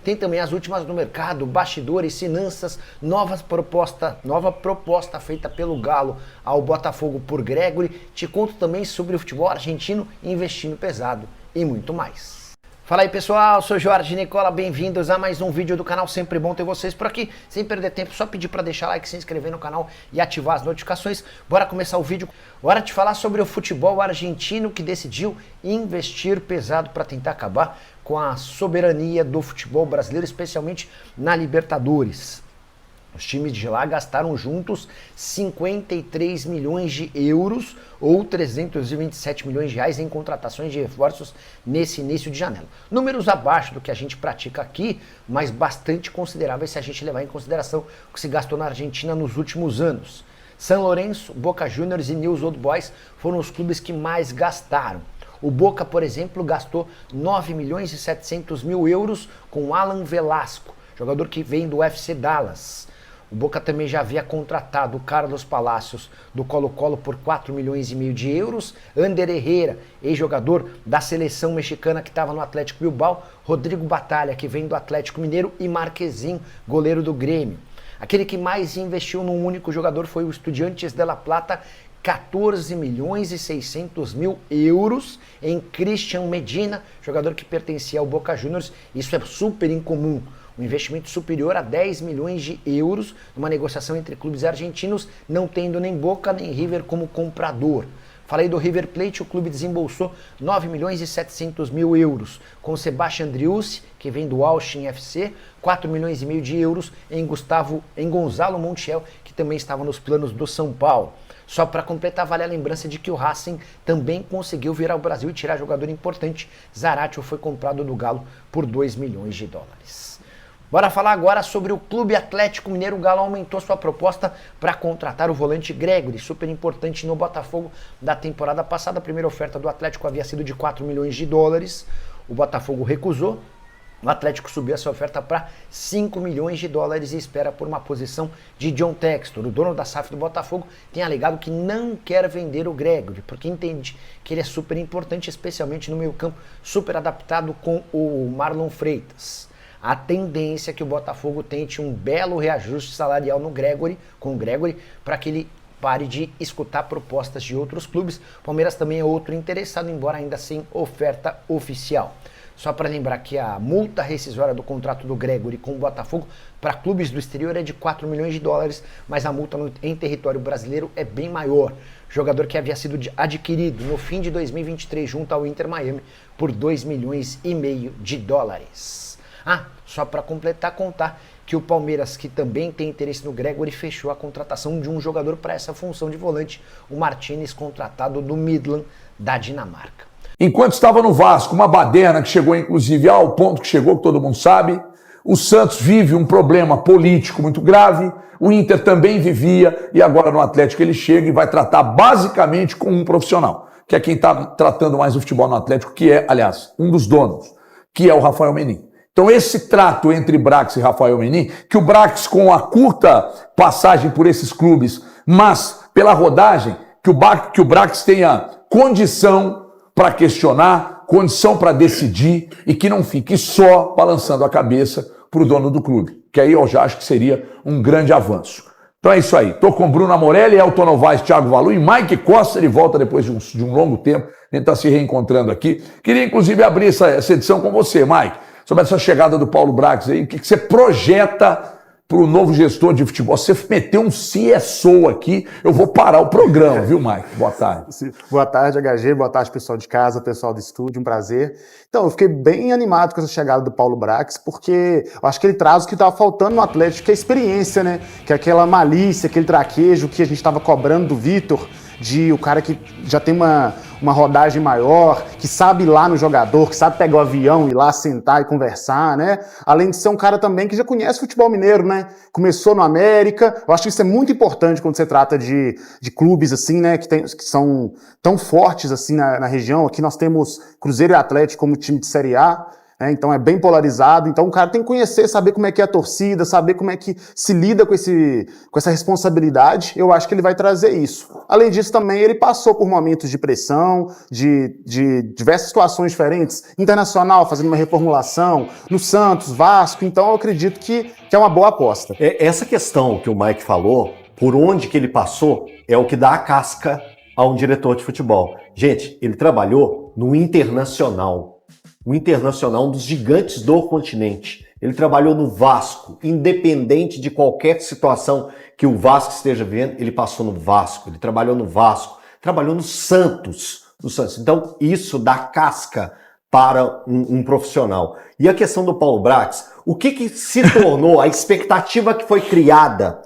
Tem também as últimas no mercado, bastidores, finanças, nova proposta feita pelo Galo ao Botafogo por Gregori. Te conto também sobre o futebol argentino, investindo pesado e muito mais. Fala aí pessoal, sou Jorge Nicola, bem-vindos a mais um vídeo do canal, sempre bom ter vocês por aqui. Sem perder tempo, só pedir para deixar like, se inscrever no canal e ativar as notificações. Bora começar o vídeo. Hora de falar sobre o futebol argentino que decidiu investir pesado para tentar acabar com a soberania do futebol brasileiro, especialmente na Libertadores. Os times de lá gastaram juntos 53 milhões de euros ou 327 milhões de reais em contratações de reforços nesse início de janela. Números abaixo do que a gente pratica aqui, mas bastante consideráveis se a gente levar em consideração o que se gastou na Argentina nos últimos anos. São Lourenço, Boca Juniors e Newell's Old Boys foram os clubes que mais gastaram. O Boca, por exemplo, gastou 9 milhões e 700 mil euros com Alan Velasco, jogador que vem do FC Dallas. O Boca também já havia contratado o Carlos Palacios do Colo-Colo por 4 milhões e meio de euros, Ander Herrera, ex-jogador da seleção mexicana que estava no Atlético Bilbao, Rodrigo Batalha, que vem do Atlético Mineiro, e Marquezin, goleiro do Grêmio. Aquele que mais investiu num único jogador foi o Estudiantes de La Plata, 14 milhões e 600 mil euros em Christian Medina, jogador que pertencia ao Boca Juniors. Isso é super incomum. Um investimento superior a 10 milhões de euros numa negociação entre clubes argentinos, não tendo nem Boca nem River como comprador. Falei do River Plate, o clube desembolsou 9 milhões e 700 mil euros, com Sebastián Driussi, que vem do Austin FC, 4 milhões e meio de euros em Gonzalo Montiel, que também estava nos planos do São Paulo. Só para completar, vale a lembrança de que o Racing também conseguiu vir ao Brasil e tirar jogador importante. Zaratio foi comprado do Galo por 2 milhões de dólares. Bora falar agora sobre o Clube Atlético Mineiro. O Galo aumentou sua proposta para contratar o volante Gregori, super importante no Botafogo da temporada passada. A primeira oferta do Atlético havia sido de 4 milhões de dólares. O Botafogo recusou. O Atlético subiu essa oferta para 5 milhões de dólares e espera por uma posição de John Textor. O dono da SAF do Botafogo tem alegado que não quer vender o Gregori, porque entende que ele é super importante, especialmente no meio-campo, super adaptado com o Marlon Freitas. A tendência é que o Botafogo tente um belo reajuste salarial com o Gregori, para que ele pare de escutar propostas de outros clubes. O Palmeiras também é outro interessado, embora ainda sem oferta oficial. Só para lembrar que a multa rescisória do contrato do Gregori com o Botafogo para clubes do exterior é de 4 milhões de dólares, mas a multa em território brasileiro é bem maior. Jogador que havia sido adquirido no fim de 2023 junto ao Inter Miami por 2 milhões e meio de dólares. Só para completar, contar que o Palmeiras, que também tem interesse no Gregori, fechou a contratação de um jogador para essa função de volante, o Martinez, contratado do Midland, da Dinamarca. Enquanto estava no Vasco, uma baderna que chegou inclusive ao ponto que chegou, que todo mundo sabe, o Santos vive um problema político muito grave, o Inter também vivia, e agora no Atlético ele chega e vai tratar basicamente com um profissional, que é quem está tratando mais o futebol no Atlético, que é, aliás, um dos donos, que é o Rafael Menin. Então esse trato entre Brax e Rafael Menin, que o Brax com a curta passagem por esses clubes, mas pela rodagem, que o Brax tenha condição para questionar, condição para decidir e que não fique só balançando a cabeça para o dono do clube, que aí eu já acho que seria um grande avanço. Então é isso aí, estou com Bruna Morelli, Elton Novaes, Thiago Valu e Mike Costa, ele volta depois de um longo tempo, a gente está se reencontrando aqui. Queria inclusive abrir essa edição com você, Mike, sobre essa chegada do Paulo Brax aí, o que você projeta para o novo gestor de futebol? Você meteu um CSO aqui, eu vou parar o programa, viu, Mike? Boa tarde. Boa tarde, HG, boa tarde, pessoal de casa, pessoal do estúdio, um prazer. Então, eu fiquei bem animado com essa chegada do Paulo Brax, porque eu acho que ele traz o que estava faltando no Atlético, que é a experiência, né? Que é aquela malícia, aquele traquejo que a gente estava cobrando do Vitor, de o cara que já tem uma rodagem maior, que sabe ir lá no jogador, que sabe pegar o avião, ir lá sentar e conversar, né? Além de ser um cara também que já conhece futebol mineiro, né? Começou no América. Eu acho que isso é muito importante quando você trata de clubes assim, né? Que são tão fortes assim na região. Aqui nós temos Cruzeiro e Atlético como time de Série A. Então é bem polarizado, então o cara tem que conhecer, saber como é que é a torcida, saber como é que se lida com essa responsabilidade. Eu acho que ele vai trazer isso. Além disso, também ele passou por momentos de pressão, de diversas situações diferentes, Internacional fazendo uma reformulação, no Santos, Vasco, então eu acredito que é uma boa aposta. Essa questão que o Mike falou, por onde que ele passou, é o que dá a casca a um diretor de futebol. Gente, ele trabalhou no Internacional. O Internacional, um dos gigantes do continente. Ele trabalhou no Vasco, independente de qualquer situação que o Vasco esteja vivendo, ele passou no Vasco, ele trabalhou no Vasco, trabalhou no Santos. Então, isso dá casca para um profissional. E a questão do Paulo Brax, o que se tornou a expectativa que foi criada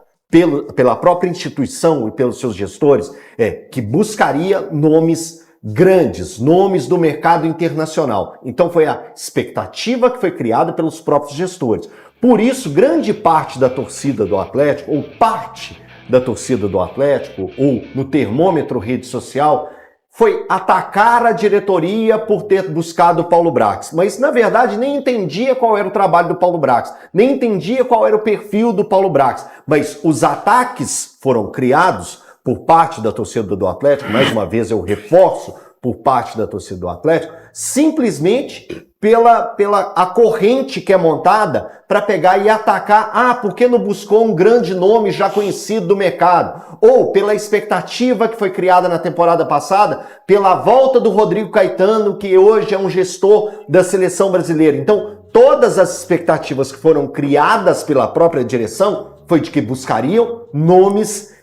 pela própria instituição e pelos seus gestores é que buscaria nomes grandes, nomes do mercado internacional. Então foi a expectativa que foi criada pelos próprios gestores. Por isso, grande parte da torcida do Atlético, ou parte da torcida do Atlético, ou no termômetro rede social, foi atacar a diretoria por ter buscado o Paulo Brax. Mas, na verdade, nem entendia qual era o trabalho do Paulo Brax, nem entendia qual era o perfil do Paulo Brax. Mas os ataques foram criados por parte da torcida do Atlético, mais uma vez eu reforço, por parte da torcida do Atlético, simplesmente pela a corrente que é montada para pegar e atacar, porque não buscou um grande nome já conhecido do mercado, ou pela expectativa que foi criada na temporada passada, pela volta do Rodrigo Caetano, que hoje é um gestor da seleção brasileira. Então, todas as expectativas que foram criadas pela própria direção foi de que buscariam nomes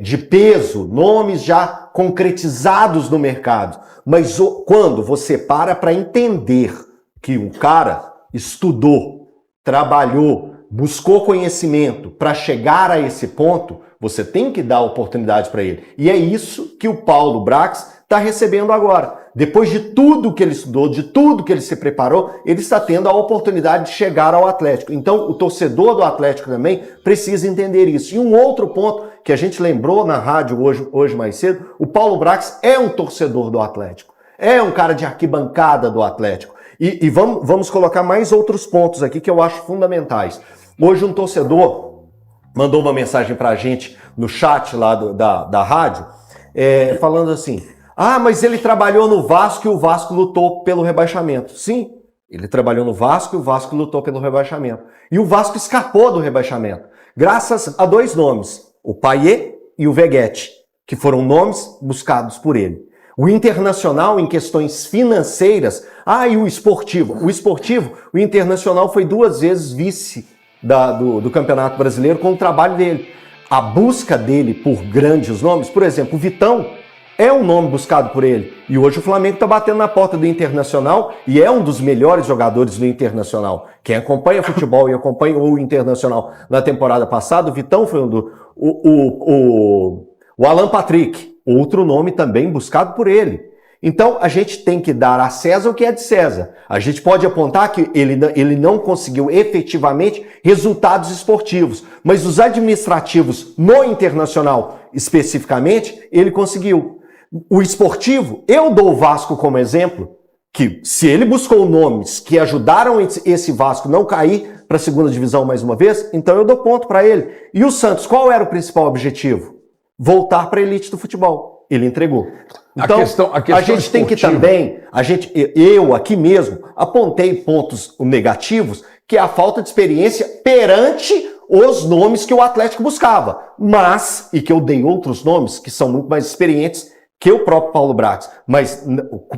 de peso, nomes já concretizados no mercado. Mas quando você para entender que um cara estudou, trabalhou, buscou conhecimento para chegar a esse ponto, você tem que dar oportunidade para ele. E é isso que o Paulo Brax está recebendo agora. Depois de tudo que ele estudou, de tudo que ele se preparou, ele está tendo a oportunidade de chegar ao Atlético. Então, o torcedor do Atlético também precisa entender isso. E um outro ponto que a gente lembrou na rádio hoje mais cedo, o Paulo Brax é um torcedor do Atlético. É um cara de arquibancada do Atlético. E vamos colocar mais outros pontos aqui que eu acho fundamentais. Hoje um torcedor mandou uma mensagem pra gente no chat lá da rádio, falando assim, mas ele trabalhou no Vasco e o Vasco lutou pelo rebaixamento. Sim, ele trabalhou no Vasco e o Vasco lutou pelo rebaixamento. E o Vasco escapou do rebaixamento, graças a dois nomes, o Payet e o Veguete, que foram nomes buscados por ele. O Internacional, em questões financeiras, e o Esportivo. O Internacional foi 2 vezes vice do Campeonato Brasileiro com o trabalho dele. A busca dele por grandes nomes, por exemplo, o Vitão, é um nome buscado por ele. E hoje o Flamengo está batendo na porta do Internacional e é um dos melhores jogadores do Internacional. Quem acompanha futebol e acompanhou o Internacional na temporada passada, o Vitão foi o Alan Patrick, outro nome também buscado por ele. Então a gente tem que dar a César o que é de César. A gente pode apontar que ele não conseguiu efetivamente resultados esportivos, mas os administrativos no Internacional especificamente, ele conseguiu. O esportivo, eu dou o Vasco como exemplo, que se ele buscou nomes que ajudaram esse Vasco não cair para a segunda divisão mais uma vez, então eu dou ponto para ele. E o Santos, qual era o principal objetivo? Voltar para a elite do futebol. Ele entregou. Então, a gente tem que também, eu aqui mesmo, apontei pontos negativos, que é a falta de experiência perante os nomes que o Atlético buscava. E que eu dei outros nomes que são muito mais experientes que o próprio Paulo Brax. Mas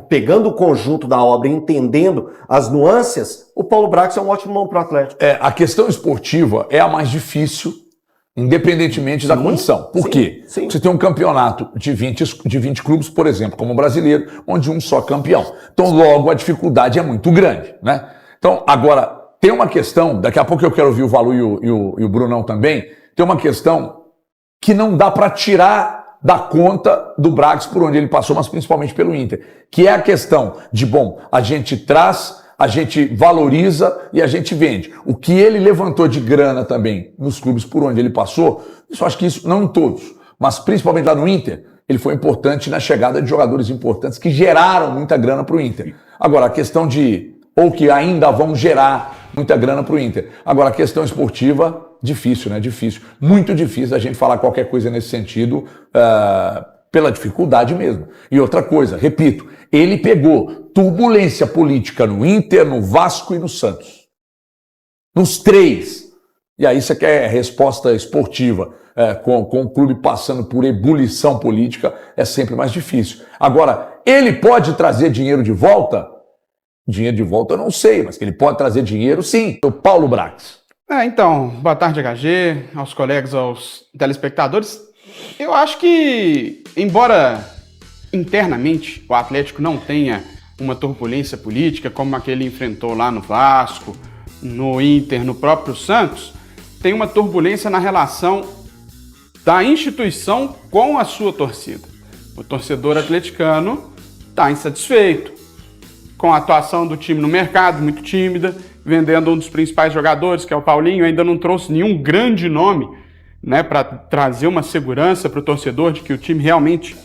pegando o conjunto da obra e entendendo as nuances, o Paulo Brax é um ótimo nome para o Atlético. A questão esportiva é a mais difícil, independentemente da condição. Por quê? Sim. Você tem um campeonato de 20 clubes, por exemplo, como o brasileiro, onde um só campeão. Então, logo, a dificuldade é muito grande, né? Então, agora, tem uma questão, daqui a pouco eu quero ouvir o Valu e o Brunão também, tem uma questão que não dá para tirar da conta do Brax por onde ele passou, mas principalmente pelo Inter, que é a questão de, a gente traz, a gente valoriza e a gente vende. O que ele levantou de grana também nos clubes por onde ele passou, eu acho que isso, não em todos, mas principalmente lá no Inter, ele foi importante na chegada de jogadores importantes que geraram muita grana para o Inter. Agora, a questão de ou que ainda vão gerar muita grana para o Inter. Agora, a questão esportiva, difícil, né? Difícil. Muito difícil a gente falar qualquer coisa nesse sentido, pela dificuldade mesmo. E outra coisa, repito, ele pegou turbulência política no Inter, no Vasco e no Santos. Nos três. E aí você quer resposta esportiva, com o clube passando por ebulição política, é sempre mais difícil. Agora, ele pode trazer dinheiro de volta? Dinheiro de volta eu não sei, mas que ele pode trazer dinheiro, sim. O Paulo Brax. Então, boa tarde, HG, aos colegas, aos telespectadores. Eu acho que, embora internamente o Atlético não tenha uma turbulência política como a que ele enfrentou lá no Vasco, no Inter, no próprio Santos, tem uma turbulência na relação da instituição com a sua torcida. O torcedor atleticano está insatisfeito com a atuação do time no mercado, muito tímida, vendendo um dos principais jogadores, que é o Paulinho, ainda não trouxe nenhum grande nome, né, para trazer uma segurança para o torcedor de que o time realmente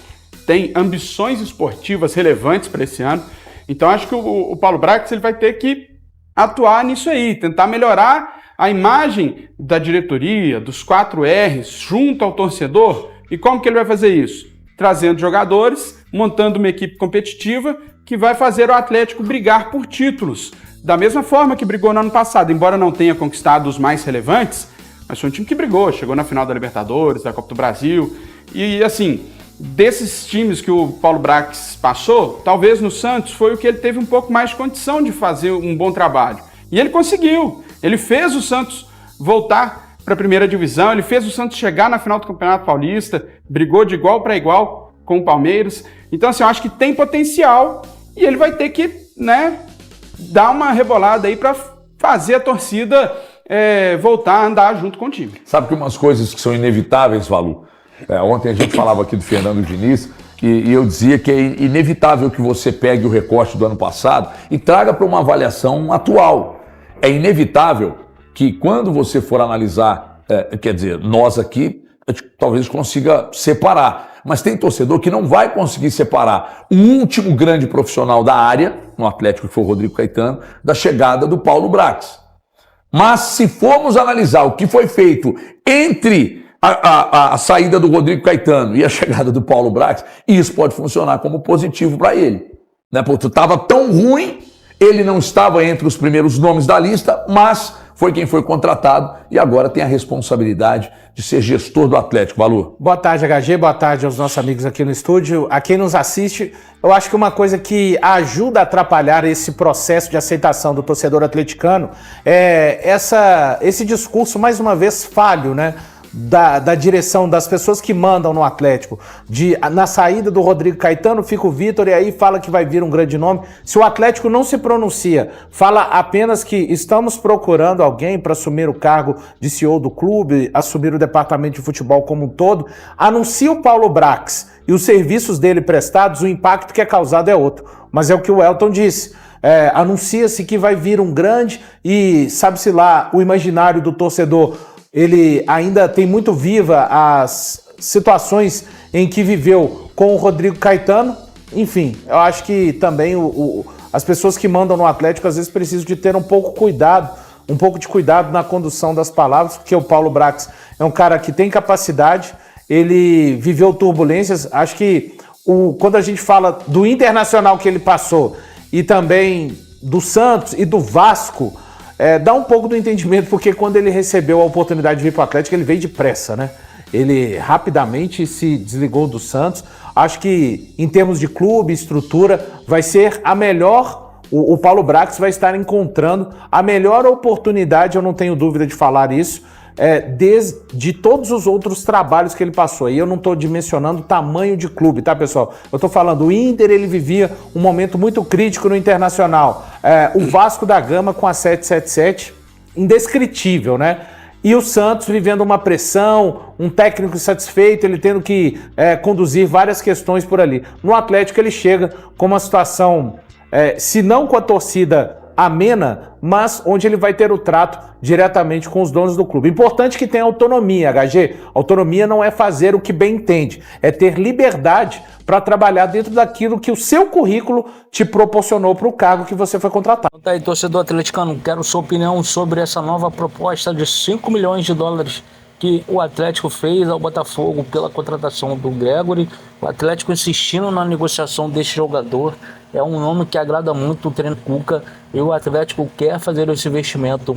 tem ambições esportivas relevantes para esse ano. Então acho que o Paulo Brax ele vai ter que atuar nisso aí, tentar melhorar a imagem da diretoria, dos 4 R's, junto ao torcedor. E como que ele vai fazer isso? Trazendo jogadores, montando uma equipe competitiva que vai fazer o Atlético brigar por títulos. Da mesma forma que brigou no ano passado, embora não tenha conquistado os mais relevantes, mas foi um time que brigou, chegou na final da Libertadores, da Copa do Brasil. E assim, desses times que o Paulo Brax passou, talvez no Santos foi o que ele teve um pouco mais de condição de fazer um bom trabalho. E ele conseguiu. Ele fez o Santos voltar para a primeira divisão, ele fez o Santos chegar na final do Campeonato Paulista, brigou de igual para igual com o Palmeiras. Então, assim, eu acho que tem potencial e ele vai ter que, né, dar uma rebolada aí para fazer a torcida voltar a andar junto com o time. Sabe que umas coisas que são inevitáveis, Valu? Ontem a gente falava aqui do Fernando Diniz e eu dizia que é inevitável que você pegue o recorte do ano passado e traga para uma avaliação atual. É inevitável que quando você for analisar, quer dizer, nós aqui, talvez consiga separar. Mas tem torcedor que não vai conseguir separar o último grande profissional da área, no Atlético, que foi o Rodrigo Caetano, da chegada do Paulo Brax. Mas se formos analisar o que foi feito entre a saída do Rodrigo Caetano e a chegada do Paulo Brax, isso pode funcionar como positivo para ele. Né? Porque estava tão ruim, ele não estava entre os primeiros nomes da lista, mas foi quem foi contratado e agora tem a responsabilidade de ser gestor do Atlético. Valu. Boa tarde, HG. Boa tarde aos nossos amigos aqui no estúdio. A quem nos assiste, eu acho que uma coisa que ajuda a atrapalhar esse processo de aceitação do torcedor atleticano é esse discurso, mais uma vez, falho, né? Da direção, das pessoas que mandam no Atlético. Na saída do Rodrigo Caetano fica o Vitor e aí fala que vai vir um grande nome. Se o Atlético não se pronuncia, fala apenas que estamos procurando alguém para assumir o cargo de CEO do clube, assumir o departamento de futebol como um todo, anuncia o Paulo Brax e os serviços dele prestados, o impacto que é causado é outro. Mas é o que o Elton disse. Anuncia-se que vai vir um grande e sabe-se lá, o imaginário do torcedor, ele ainda tem muito viva as situações em que viveu com o Rodrigo Caetano. Enfim, eu acho que também as pessoas que mandam no Atlético às vezes precisam de ter um pouco de cuidado na condução das palavras, porque o Paulo Brax é um cara que tem capacidade, ele viveu turbulências. Acho que quando a gente fala do Internacional que ele passou e também do Santos e do Vasco, dá um pouco do entendimento, porque quando ele recebeu a oportunidade de vir para o Atlético, ele veio depressa, né? Ele rapidamente se desligou do Santos. Acho que, em termos de clube, estrutura, vai ser a melhor. O Paulo Brax vai estar encontrando a melhor oportunidade, eu não tenho dúvida de falar isso, de todos os outros trabalhos que ele passou. E eu não estou dimensionando o tamanho de clube, tá, pessoal? Eu estou falando, o Inter, ele vivia um momento muito crítico no Internacional. O Vasco da Gama com a 777, indescritível, né? E o Santos vivendo uma pressão, um técnico insatisfeito, ele tendo que conduzir várias questões por ali. No Atlético ele chega com uma situação, se não com a torcida amena, mas onde ele vai ter o trato diretamente com os donos do clube. Importante que tenha autonomia, HG. Autonomia não é fazer o que bem entende, é ter liberdade para trabalhar dentro daquilo que o seu currículo te proporcionou para o cargo que você foi contratado. Tá aí, torcedor atleticano, quero sua opinião sobre essa nova proposta de 5 milhões de dólares que o Atlético fez ao Botafogo pela contratação do Gregory. O Atlético insistindo na negociação deste jogador. É um nome que agrada muito o treinador Cuca, e o Atlético quer fazer esse investimento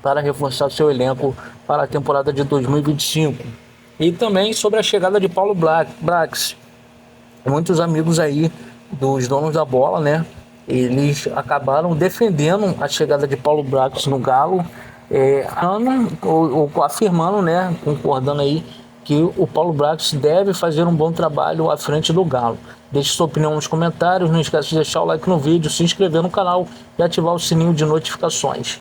para reforçar seu elenco para a temporada de 2025. E também sobre a chegada de Paulo Brax. Muitos amigos aí dos donos da bola, né? Eles acabaram defendendo a chegada de Paulo Brax no Galo, afirmando, né, concordando aí, que o Paulo Brax deve fazer um bom trabalho à frente do Galo. Deixe sua opinião nos comentários, não esqueça de deixar o like no vídeo, se inscrever no canal e ativar o sininho de notificações.